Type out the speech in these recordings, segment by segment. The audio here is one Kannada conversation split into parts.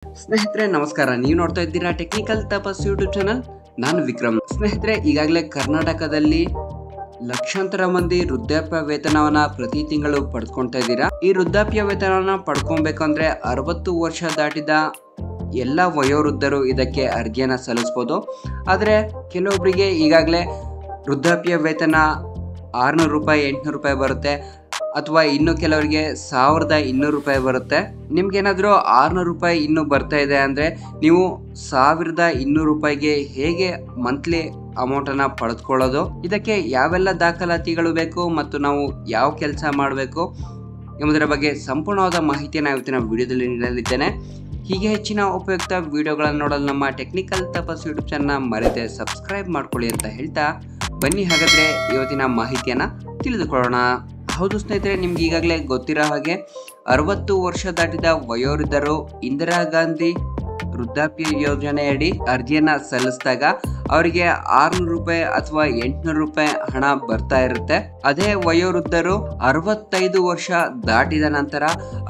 ಸ್ನೇಹಿತರೆ ನಮಸ್ಕಾರ. ನೀವು ನೋಡ್ತಾ ಇದ್ದೀರಾ ಟೆಕ್ನಿಕಲ್ ತಪಸ್ ಯೂಟ್ಯೂಬ್ ಚಾನಲ್. ನಾನು ವಿಕ್ರಮ್. ಸ್ನೇಹಿತರೆ, ಈಗಾಗಲೇ ಕರ್ನಾಟಕದಲ್ಲಿ ಲಕ್ಷಾಂತರ ಮಂದಿ ವೃದ್ಧಾಪ್ಯ ವೇತನವನ್ನ ಪ್ರತಿ ತಿಂಗಳು ಪಡ್ಕೊಳ್ತಾ ಇದ್ದೀರಾ. ಈ ವೃದ್ಧಾಪ್ಯ ವೇತನವನ್ನ ಪಡ್ಕೊಬೇಕಂದ್ರೆ 60 ವರ್ಷ ದಾಟಿದ ಎಲ್ಲ ವಯೋವೃದ್ಧರು ಇದಕ್ಕೆ ಅರ್ಜಿಯನ್ನ ಸಲ್ಲಿಸಬಹುದು. ಆದರೆ ಕೆಲವೊಬ್ಬರಿಗೆ ಈಗಾಗಲೇ ವೃದ್ಧಾಪ್ಯ ವೇತನ 600 ರೂಪಾಯಿ 800 ರೂಪಾಯಿ ಬರುತ್ತೆ, ಅಥವಾ ಇನ್ನು ಕೆಲವರಿಗೆ 1200 ರೂಪಾಯಿ ಬರುತ್ತೆ. ನಿಮ್ಗೇನಾದರೂ 600 ರೂಪಾಯಿ ಇನ್ನೂ ಬರ್ತಾ ಇದೆ ಅಂದರೆ ನೀವು 1200 ರೂಪಾಯಿಗೆ ಹೇಗೆ ಮಂತ್ಲಿ ಅಮೌಂಟನ್ನು ಪಡೆದುಕೊಳ್ಳೋದು, ಇದಕ್ಕೆ ಯಾವೆಲ್ಲ ದಾಖಲಾತಿಗಳು ಬೇಕು ಮತ್ತು ನಾವು ಯಾವ ಕೆಲಸ ಮಾಡಬೇಕು ಎಂಬುದರ ಬಗ್ಗೆ ಸಂಪೂರ್ಣವಾದ ಮಾಹಿತಿಯನ್ನು ಇವತ್ತಿನ ವಿಡಿಯೋದಲ್ಲಿ ನೀಡಲಿದ್ದೇನೆ. ಹೀಗೆ ಹೆಚ್ಚಿನ ಉಪಯುಕ್ತ ವಿಡಿಯೋಗಳನ್ನು ನೋಡಲು ನಮ್ಮ ಟೆಕ್ನಿಕಲ್ ತಪಸ್ ಯೂಟ್ಯೂಬ್ ಚಾನಲ್ ಮರೆಯದೆ ಸಬ್ಸ್ಕ್ರೈಬ್ ಮಾಡ್ಕೊಳ್ಳಿ ಅಂತ ಹೇಳ್ತಾ ಬನ್ನಿ ಹಾಗಾದರೆ ಇವತ್ತಿನ ಮಾಹಿತಿಯನ್ನು ತಿಳಿದುಕೊಳ್ಳೋಣ. ಹೌದು ಸ್ನೇಹಿತರೆ, ನಿಮ್ಗೆ ಈಗಾಗಲೇ ಗೊತ್ತಿರೋ ಹಾಗೆ 60 ವರ್ಷ ದಾಟಿದ ವಯೋವೃದ್ಧರು ಇಂದಿರಾ ಗಾಂಧಿ ವೃದ್ಧಾಪ್ಯ ಯೋಜನೆಯಡಿ ಅರ್ಜಿಯನ್ನ ಸಲ್ಲಿಸಿದಾಗ ಅವರಿಗೆ 600 ರೂಪಾಯಿ ಅಥವಾ 800 ರೂಪಾಯಿ ಹಣ ಬರ್ತಾ ಇರುತ್ತೆ. ಅದೇ ವಯೋವೃದ್ಧರು 65 ವರ್ಷ ದಾಟಿದ ನಂತರ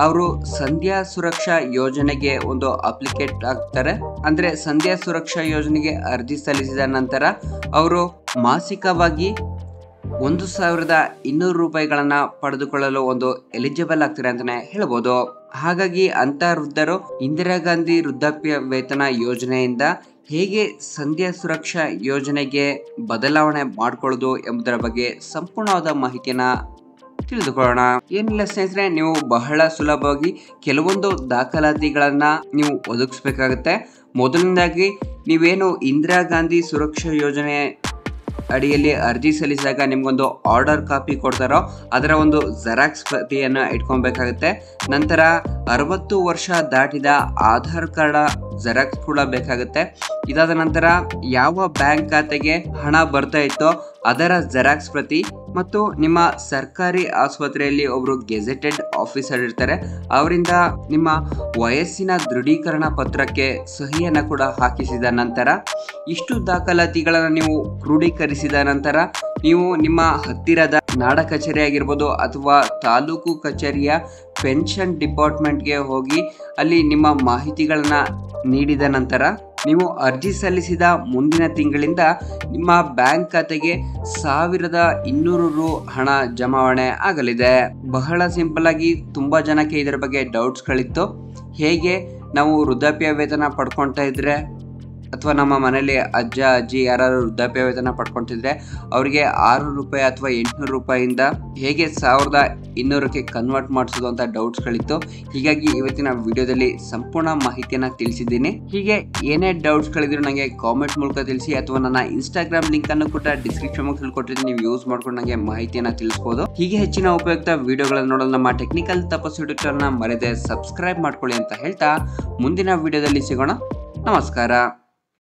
ಅವರು ಸಂಧ್ಯಾ ಸುರಕ್ಷಾ ಯೋಜನೆಗೆ ಒಂದು ಅಪ್ಲಿಕೇಟ್ ಆಗ್ತಾರೆ. ಅಂದ್ರೆ ಸಂಧ್ಯಾ ಸುರಕ್ಷಾ ಯೋಜನೆಗೆ ಅರ್ಜಿ ಸಲ್ಲಿಸಿದ ನಂತರ ಅವರು ಮಾಸಿಕವಾಗಿ 1200 ರೂಪಾಯಿಗಳನ್ನ ಪಡೆದುಕೊಳ್ಳಲು ಒಂದು ಎಲಿಜಿಬಲ್ ಆಗ್ತಾರೆ ಅಂತಾನೆ ಹೇಳ್ಬೋದು. ಹಾಗಾಗಿ ಅಂತ ವೃದ್ಧರು ಇಂದಿರಾ ಗಾಂಧಿ ವೃದ್ಧಾಪ್ಯ ವೇತನ ಯೋಜನೆಯಿಂದ ಹೇಗೆ ಸಂಧ್ಯಾ ಸುರಕ್ಷಾ ಯೋಜನೆಗೆ ಬದಲಾವಣೆ ಮಾಡಿಕೊಳ್ಳೋದು ಎಂಬುದರ ಬಗ್ಗೆ ಸಂಪೂರ್ಣವಾದ ಮಾಹಿತಿಯನ್ನ ತಿಳಿದುಕೊಳ್ಳೋಣ. ಏನಿಲ್ಲ ಸ್ನೇಹಿತರೆ, ನೀವು ಬಹಳ ಸುಲಭವಾಗಿ ಕೆಲವೊಂದು ದಾಖಲಾತಿಗಳನ್ನ ನೀವು ಒದಗಿಸ್ಬೇಕಾಗುತ್ತೆ. ಮೊದಲನೇದಾಗಿ ನೀವೇನು ಇಂದಿರಾ ಗಾಂಧಿ ಸುರಕ್ಷಾ ಯೋಜನೆ ಅಡಿಯಲ್ಲಿ ಅರ್ಜಿ ಸಲ್ಲಿಸಿದಾಗ ನಿಮ್ಗೊಂದು ಆರ್ಡರ್ ಕಾಪಿ ಕೊಡ್ತಾರೋ ಅದರ ಒಂದು ಜೆರಾಕ್ಸ್ ಪ್ರತಿಯನ್ನು ಇಟ್ಕೊಬೇಕಾಗುತ್ತೆ. ನಂತರ 60 ವರ್ಷ ದಾಟಿದ ಆಧಾರ್ ಕಾರ್ಡ್ ಜೆರಾಕ್ಸ್ ಕೂಡ ಬೇಕಾಗುತ್ತೆ. ಇದಾದ ನಂತರ ಯಾವ ಬ್ಯಾಂಕ್ ಖಾತೆಗೆ ಹಣ ಬರ್ತಾ ಇತ್ತೋ ಅದರ ಜೆರಾಕ್ಸ್ ಪ್ರತಿ ಮತ್ತು ನಿಮ್ಮ ಸರ್ಕಾರಿ ಆಸ್ಪತ್ರೆಯಲ್ಲಿ ಒಬ್ರು ಗೆಜೆಟೆಡ್ ಆಫೀಸರ್ ಇರ್ತಾರೆ, ಅವರಿಂದ ನಿಮ್ಮ ವಯಸ್ಸಿನ ದೃಢೀಕರಣ ಪತ್ರಕ್ಕೆ ಸಹಿಯನ್ನು ಕೂಡ ಹಾಕಿಸಿದ ನಂತರ ಇಷ್ಟು ದಾಖಲಾತಿಗಳನ್ನು ನೀವು ಕ್ರೋಢೀಕರಿಸಿದ ನಂತರ ನೀವು ನಿಮ್ಮ ಹತ್ತಿರದ ನಾಡ ಕಚೇರಿ ಆಗಿರ್ಬೋದು ಅಥವಾ ತಾಲೂಕು ಕಚೇರಿಯ ಪೆನ್ಷನ್ ಡಿಪಾರ್ಟ್ಮೆಂಟ್ಗೆ ಹೋಗಿ ಅಲ್ಲಿ ನಿಮ್ಮ ಮಾಹಿತಿಗಳನ್ನ ನೀಡಿದ ನಂತರ ನೀವು ಅರ್ಜಿ ಸಲ್ಲಿಸಿದ ಮುಂದಿನ ತಿಂಗಳಿಂದ ನಿಮ್ಮ ಬ್ಯಾಂಕ್ ಖಾತೆಗೆ 1200 ರು ಹಣ ಜಮಾವಣೆ ಆಗಲಿದೆ. ಬಹಳ ಸಿಂಪಲ್ ಆಗಿ ತುಂಬಾ ಜನಕ್ಕೆ ಇದರ ಬಗ್ಗೆ ಡೌಟ್ಸ್ಗಳಿತ್ತು. ಹೇಗೆ ನಾವು ವೃದ್ಧಾಪ್ಯ ವೇತನ ಪಡ್ಕೊಳ್ತಾ ಇದ್ರೆ ಅಥವಾ ನಮ್ಮ ಮನೇಲಿ ಅಜ್ಜ ಅಜ್ಜಿ ಯಾರು ವೃದ್ಧಾಪ್ಯ ವೇತನ ಪಡ್ಕೊತಿದ್ರೆ ಅವರಿಗೆ 600 ರೂಪಾಯಿ ಅಥವಾ 800 ರೂಪಾಯಿಯಿಂದ ಹೇಗೆ 1200ಕ್ಕೆ ಕನ್ವರ್ಟ್ ಮಾಡಿಸೋದು ಅಂತ ಡೌಟ್ಸ್ಗಳಿತ್ತು. ಹೀಗಾಗಿ ಇವತ್ತಿನ ವಿಡಿಯೋದಲ್ಲಿ ಸಂಪೂರ್ಣ ಮಾಹಿತಿಯನ್ನು ತಿಳಿಸಿದ್ದೀನಿ. ಹೀಗೆ ಏನೇ ಡೌಟ್ಸ್ಗಳಿದ್ರು ನನಗೆ ಕಾಮೆಂಟ್ ಮೂಲಕ ತಿಳಿಸಿ, ಅಥವಾ ನನ್ನ ಇನ್ಸ್ಟಾಗ್ರಾಮ್ ಲಿಂಕ್ ಅನ್ನು ಕೂಡ ಡಿಸ್ಕ್ರಿಪ್ಷನ್ ಬಾಕ್ಸಲ್ಲಿ ಕೊಟ್ಟಿದ್ದೀನಿ, ನೀವು ಯೂಸ್ ಮಾಡ್ಕೊಂಡು ನನಗೆ ಮಾಹಿತಿಯನ್ನು ತಿಳಿಸ್ಬೋದು. ಹೀಗೆ ಹೆಚ್ಚಿನ ಉಪಯುಕ್ತ ವಿಡಿಯೋಗಳನ್ನು ನೋಡಲು ನಮ್ಮ ಟೆಕ್ನಿಕಲ್ ತಪಸ್ ಯೂಟ್ಯೂಬ್ ಚಾನಲ್ನ ಮರೆಯದೆ ಸಬ್ಸ್ಕ್ರೈಬ್ ಮಾಡ್ಕೊಳ್ಳಿ ಅಂತ ಹೇಳ್ತಾ ಮುಂದಿನ ವಿಡಿಯೋದಲ್ಲಿ ಸಿಗೋಣ. ನಮಸ್ಕಾರ.